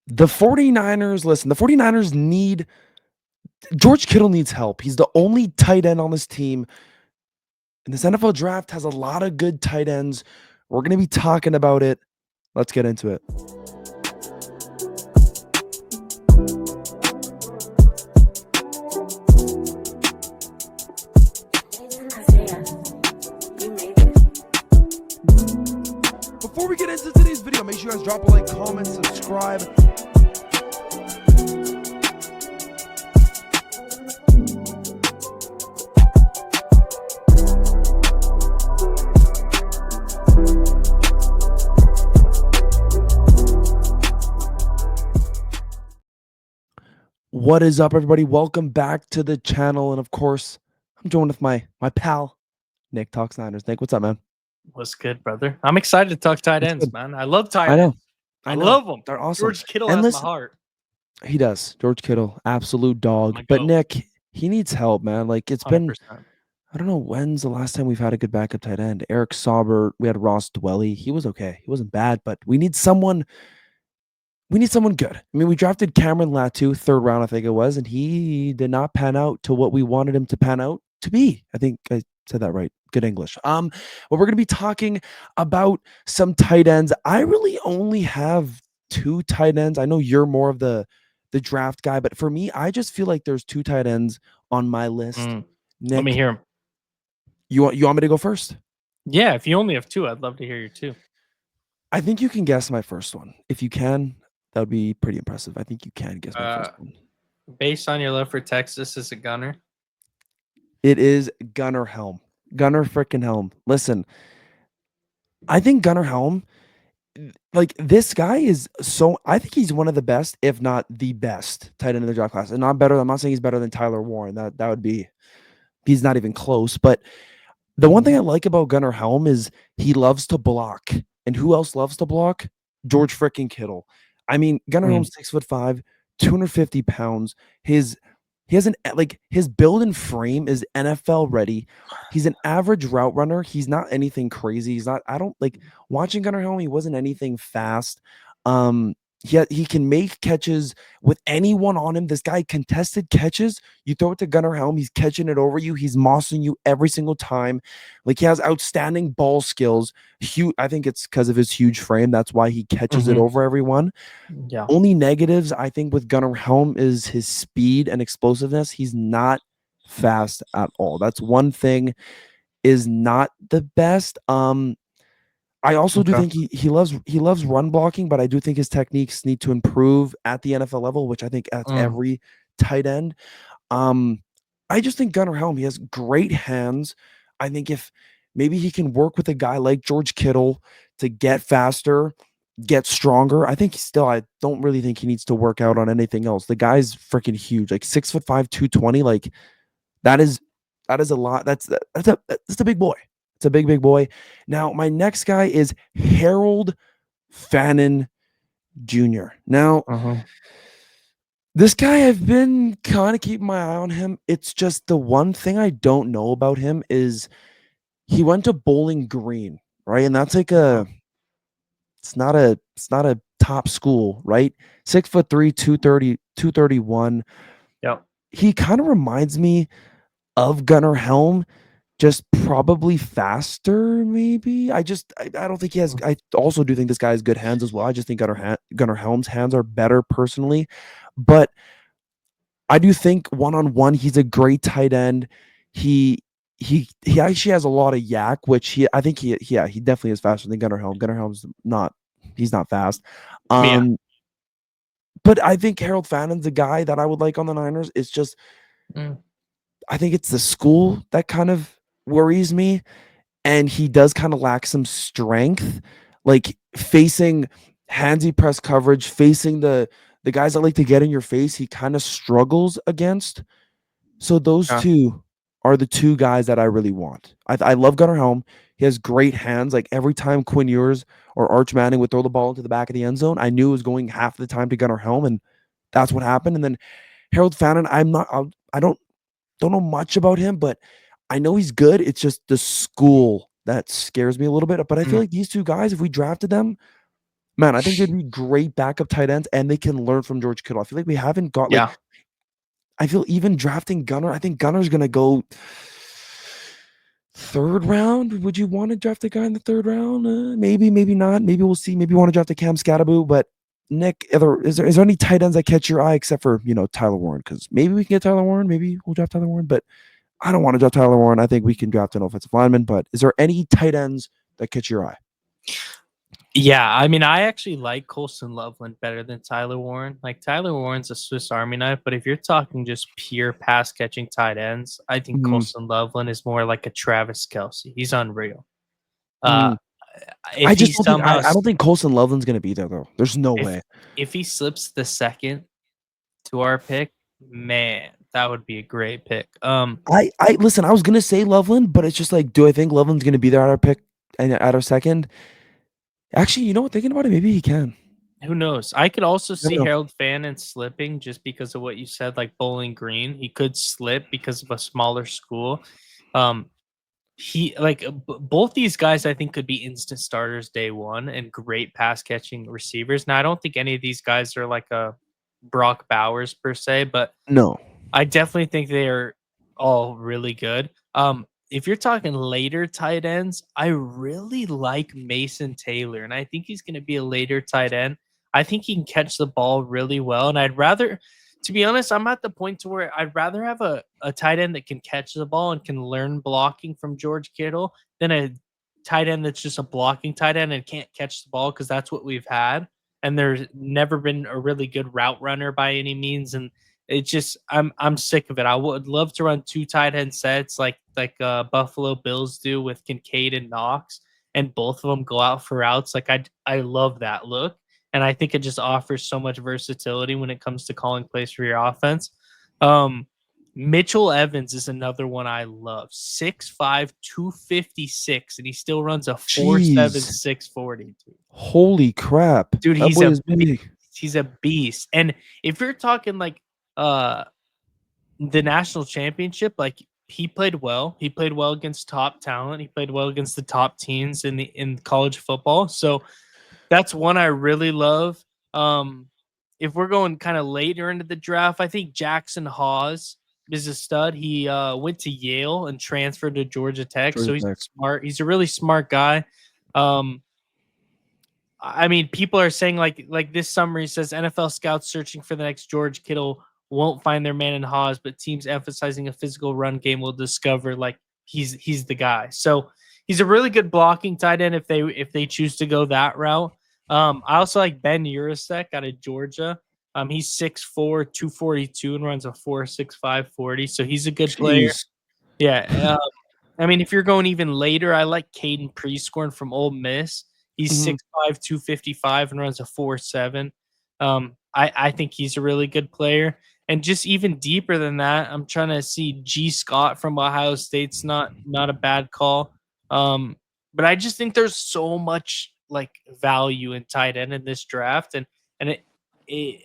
The 49ers, listen, the 49ers need George Kittle needs help. He's the only tight end on this team. And this NFL draft has a lot of good tight ends. We're going to be talking about it. Let's get into it. Before we get into today's video, make sure you guys drop a like, comment, subscribe. What is up, everybody? Welcome back to the channel. And of course, I'm joined with my pal, Nick Talks Niners. Nick, what's up, man? What's good, brother? I'm excited to talk tight What's ends, good? man. I love tight I know. ends. I know. love them. They're awesome. George Kittle And has listen, my heart. he does. George Kittle, absolute dog. My But goat. Nick, he needs help, man. Like it's 100%. been, I don't know when's the last time we've had a good backup tight end. Eric Sauber, we had Ross Dwelly. He was okay. He wasn't bad, but we need someone. We need someone good. I mean, we drafted Cameron Latu, third round, I think it was, and he did not pan out to what we wanted him to pan out to be. I think I said that right. Good English. But we're going to be talking about some tight ends. I really only have two tight ends. I know you're more of the draft guy, but for me, I just feel like there's two tight ends on my list. Let Nick, me hear him. you want me to go first? Yeah, if you only have two, I'd love to hear your two. I think you can guess my first one. If you can, that would be pretty impressive. I think you can guess my first one. Based on your love for Texas, is a gunner? It is Gunnar Helm. Gunnar freaking Helm. Listen, I think Gunnar Helm, like this guy is so. I think he's one of the best, if not the best, tight end in the draft class, and not better. I'm not saying he's better than Tyler Warren. That would be. He's not even close. But the one thing I like about Gunnar Helm is he loves to block. And who else loves to block? George freaking Kittle. I mean, Gunnar Helm's 6'5", 250 pounds. He has his build and frame is NFL ready. He's an average route runner. He's not anything crazy. He's not. I don't like watching Gunnar Helm. He wasn't anything fast. He can make catches with anyone on him. This guy contested catches. You throw it to Gunnar Helm, he's catching it over you. He's mossing you every single time. Like he has outstanding ball skills. I think it's because of his huge frame. That's why he catches it over everyone. Yeah. Only negatives I think with Gunnar Helm is his speed and explosiveness. He's not fast at all. That's one thing is not the best. I also do think he loves run blocking, but I do think his techniques need to improve at the NFL level, which I think at every tight end. I just think Gunnar Helm, he has great hands. I think if maybe he can work with a guy like George Kittle to get faster, get stronger. I don't really think he needs to work out on anything else. The guy's freaking huge, like 6'5", 220. Like that is a lot. That's a big boy. It's a big boy. Now, my next guy is Harold Fannin Jr. Now, this guy, I've been kind of keeping my eye on him. It's just the one thing I don't know about him is he went to Bowling Green, right? And that's like it's not a top school, right? 6'3", 230, 231. Yep. He kind of reminds me of Gunnar Helm, just probably faster, maybe. I don't think he has. I also do think this guy has good hands as well. I just think Gunnar Helm's hands are better personally, but I do think one-on-one he's a great tight end. He actually has a lot of yak, which he definitely is faster than Gunnar Helm. Gunnar Helm's not. He's not fast. But I think Harold Fannin's the guy that I would like on the Niners. It's just I think it's the school that kind of worries me, and he does kind of lack some strength, like facing handsy press coverage, facing the guys that like to get in your face. He kind of struggles against. So those two are the two guys that I really want. I love Gunnar Helm. He has great hands. Like every time Quinn Ewers or Arch Manning would throw the ball into the back of the end zone, I knew it was going half the time to Gunnar Helm, and that's what happened. And then Harold Fannin, I don't know much about him, but I know he's good. It's just the school that scares me a little bit. But I feel like these two guys, if we drafted them, Man, I think they'd be great backup tight ends, and they can learn from George Kittle. I feel like we haven't got like Yeah. I feel even drafting Gunner. I think Gunner's gonna go third round. Would you want to draft a guy in the third round? Maybe, maybe not. Maybe we'll see. Maybe you want to draft a Cam Scatterbo. But Nick, is there any tight ends that catch your eye except for Tyler Warren? Because maybe we can get Tyler Warren. Maybe we'll draft Tyler Warren. But I don't want to draft Tyler Warren. I think we can draft an offensive lineman. But is there any tight ends that catch your eye? Yeah, I mean, I actually like Colston Loveland better than Tyler Warren. Like Tyler Warren's a Swiss Army knife, but if you're talking just pure pass catching tight ends, I think Mm, Colston Loveland is more like a Travis Kelsey. He's unreal. Uh, mm. if I he just don't think somehow I don't think Colson Loveland's gonna be there though. There's no if way. if he slips the second to our pick, man, that would be a great pick. I listen. I was gonna say Loveland, but it's just like, do I think Loveland's gonna be there at our pick and at our second? Actually, you know what? Thinking about it, maybe he can. Who knows? I could also Never see know. Harold Fannin slipping just because of what you said, like Bowling Green. He could slip because of a smaller school. Um, he like both these guys, I think, could be instant starters day one and great pass catching receivers. Now, I don't think any of these guys are like a Brock Bowers per se, but No. I definitely think they are all really good. If you're talking later tight ends, I really like Mason Taylor, and I think he's going to be a later tight end. I think he can catch the ball really well, and I'd rather, to be honest, I'm at the point to where I'd rather have a tight end that can catch the ball and can learn blocking from George Kittle than a tight end that's just a blocking tight end and can't catch the ball because that's what we've had. And there's never been a really good route runner by any means, and it's just I'm sick of it. I would love to run two tight end sets like Buffalo Bills do with Kincaid and Knox, and both of them go out for routes. Like I love that look, and I think it just offers so much versatility when it comes to calling plays for your offense. Um, Mitchell Evans is another one I love. 6'5", 256, and he still runs a 4.7 Jeez. 640. Holy crap. Dude, That he's boy a is big. he's a beast. And if you're talking like uh the national championship, like he played well. He played well against top talent. He played well against the top teams in college football. So that's one I really love. Um, if we're going kind of later into the draft, I think Jackson Hawes is a stud. He went to Yale and transferred to Georgia Tech, so Georgia he's Tech. smart. He's a really smart guy. Um, I mean, people are saying like this summary says NFL scouts searching for the next George Kittle won't find their man in Haas, but teams emphasizing a physical run game will discover like he's the guy. So he's a really good blocking tight end if they choose to go that route. I also like Ben Urasek out of Georgia. He's 6'4", 242 and runs a 4.65 40. So he's a good player. Jeez. Yeah. I mean, if you're going even later, I like Caden Prescorn from Ole Miss. He's Mhm. 6'5", 255 and runs a 4.7. I think he's a really good player. And just even deeper than that, I'm trying to see G. Scott from Ohio State's not a bad call. But I just think there's so much like value in tight end in this draft, and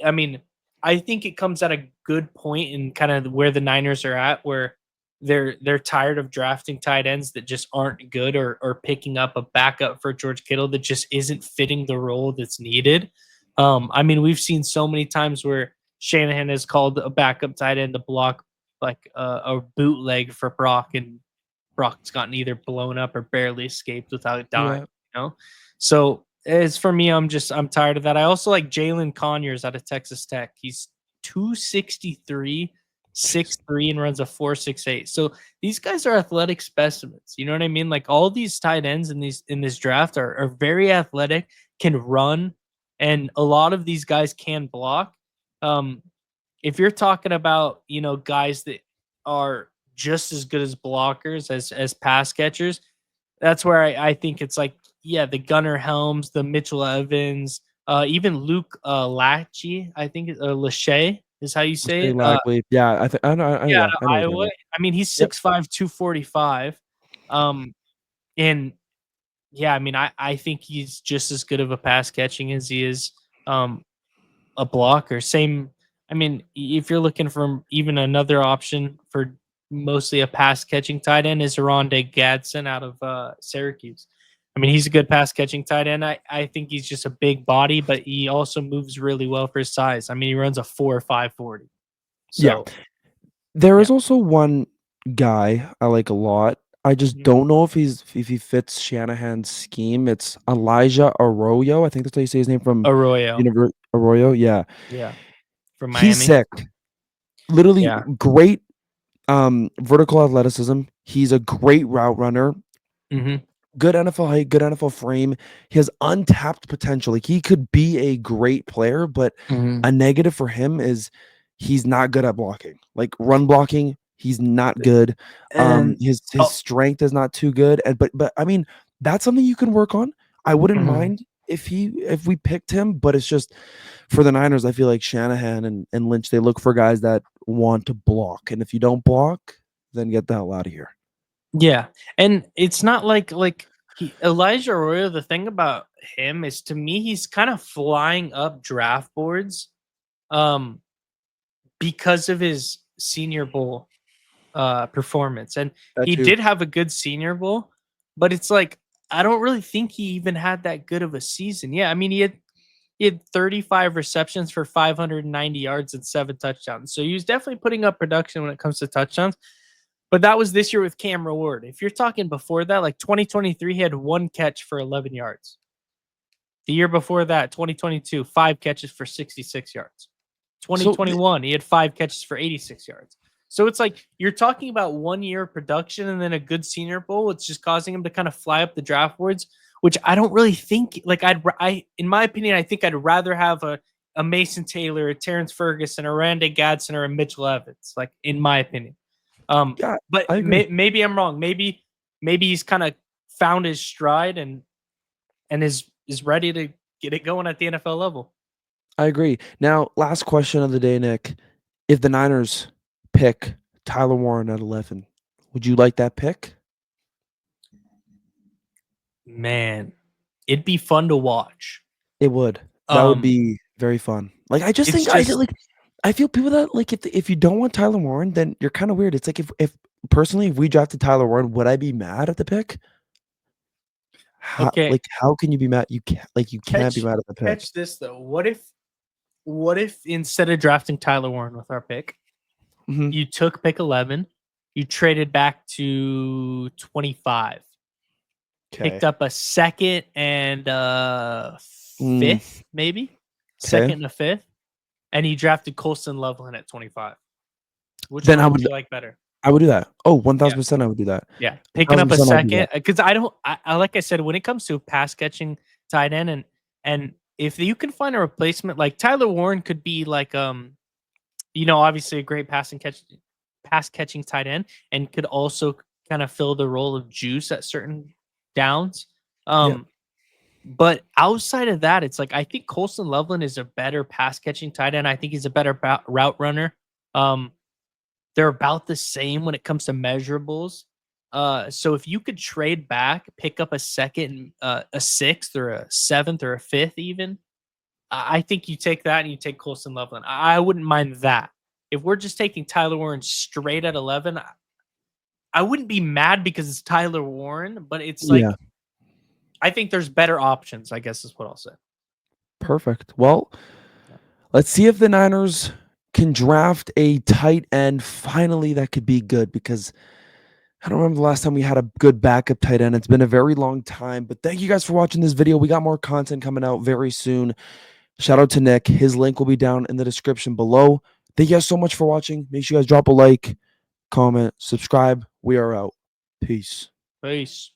I mean, I think it comes at a good point in kind of where the Niners are at, where they're tired of drafting tight ends that just aren't good or picking up a backup for George Kittle that just isn't fitting the role that's needed. I mean, we've seen so many times where Shanahan has called a backup tight end to block like a bootleg for Brock, and Brock's gotten either blown up or barely escaped without dying. Yeah. You know, so as for me, I'm tired of that. I also like Jalen Conyers out of Texas Tech. He's 263, Jeez. 6'3", and runs a 4.68. So these guys are athletic specimens. You know what I mean? Like all these tight ends in this draft are very athletic, can run, and a lot of these guys can block. Um, if you're talking about guys that are just as good as blockers as pass catchers, that's where I think it's like, yeah, the Gunnar Helms, the Mitchell Evans, even Luke Lachey, I think Lachey is how you say Say it. likely. Yeah, I know. Yeah, out Yeah, of I know what you're talking Iowa. about. I mean, he's Yep. 6'5", 245. Um, and yeah, I mean, I think he's just as good of a pass catching as he is um a blocker. Same. I mean, if you're looking for even another option for mostly a pass catching tight end, is Rondé Gadsden out of Syracuse. I mean, he's a good pass catching tight end. I think he's just a big body, but he also moves really well for his size. I mean, he runs a 4.5 40. Yeah. So There yeah. is also one guy I like a lot. I just Mhm. don't know if he fits Shanahan's scheme. It's Elijah Arroyo. I think that's how you say his name from Arroyo. Arroyo. Yeah. Yeah. From He's Miami. sick. Literally Yeah. great vertical athleticism. He's a great route runner. Mhm. Good NFL height, good NFL frame. He has untapped potential. Like he could be a great player, but Mhm. a negative for him is he's not good at blocking. Like run blocking, he's not good. And His oh, strength is not too good. And but I mean, that's something you can work on. I wouldn't mhm. mind if we picked him, but it's just for the Niners, I feel like Shanahan and Lynch, they look for guys that want to block. And if you don't block, then get the hell out of here. Yeah, and it's not like Elijah Arroyo. The thing about him is, to me, he's kind of flying up draft boards, um, because of his Senior Bowl performance, and That he too. did have a good Senior Bowl, but it's like I don't really think he even had that good of a season. Yeah, I mean he had 35 receptions for 590 yards and 7 touchdowns, so he was definitely putting up production when it comes to touchdowns. But that was this year with Cam Ward. If you're talking before that, like 2023, he had 1 catch for 11 yards. The year before that, 2022, 5 catches for 66 yards. So 2021, he had 5 catches for 86 yards. So it's like you're talking about 1 year of production and then a good Senior Bowl. It's just causing him to kind of fly up the draft boards, which I don't really think. Like in my opinion, I think I'd rather have a Mason Taylor, a Terrence Ferguson, a Randy Gadsden, or a Mitchell Evans. Like in my opinion. yeah, But I agree. maybe I'm wrong. Maybe he's kind of found his stride and is ready to get it going at the NFL level. I agree. Now, last question of the day, Nick. If the Niners pick Tyler Warren at 11, would you like that pick? Man, it'd be fun to watch. It would. That would Um, be very fun. Like, I just it's think I just like I feel people that like if you don't want Tyler Warren, then you're kind of weird. It's like if personally, if we drafted Tyler Warren, would I be mad at the pick? okay. How can you be mad? You can't be Catch mad at the pick. catch this though. What if instead of drafting Tyler Warren with our pick, Mhm. you took pick 11, you traded back to 25, picked Okay. up a second and Mm, fifth, maybe okay. second and a fifth, and he drafted Colston Loveland at 25. Which Then one would you like better? I would do that. Oh, Yeah, 1000% I would do that. yeah. Picking up a 1000% I would do second that. because I don't. I like I said, when it comes to pass catching tight end, and if you can find a replacement like Tyler Warren could be like obviously a great pass catching tight end, and could also kind of fill the role of juice at certain downs. Yep. Um, but outside of that, it's like I think Colston Loveland is a better pass catching tight end. I think he's a better route runner. Um, They're about the same when it comes to measurables. So if you could trade back, pick up a second, a sixth, or a seventh, or a fifth, even, I think you take that and you take Colston Loveland. I wouldn't mind that. If we're just taking Tyler Warren straight at 11, I wouldn't be mad because it's Tyler Warren, but it's Yeah. like I think there's better options, I guess is what I'll say. Perfect. Well, Yeah. let's see if the Niners can draft a tight end finally that could be good because I don't remember the last time we had a good backup tight end. It's been a very long time, but thank you guys for watching this video. We got more content coming out very soon. Shout out to Nick. His link will be down in the description below. Thank you guys so much for watching. Make sure you guys drop a like, comment, subscribe. We are out. Peace. Peace.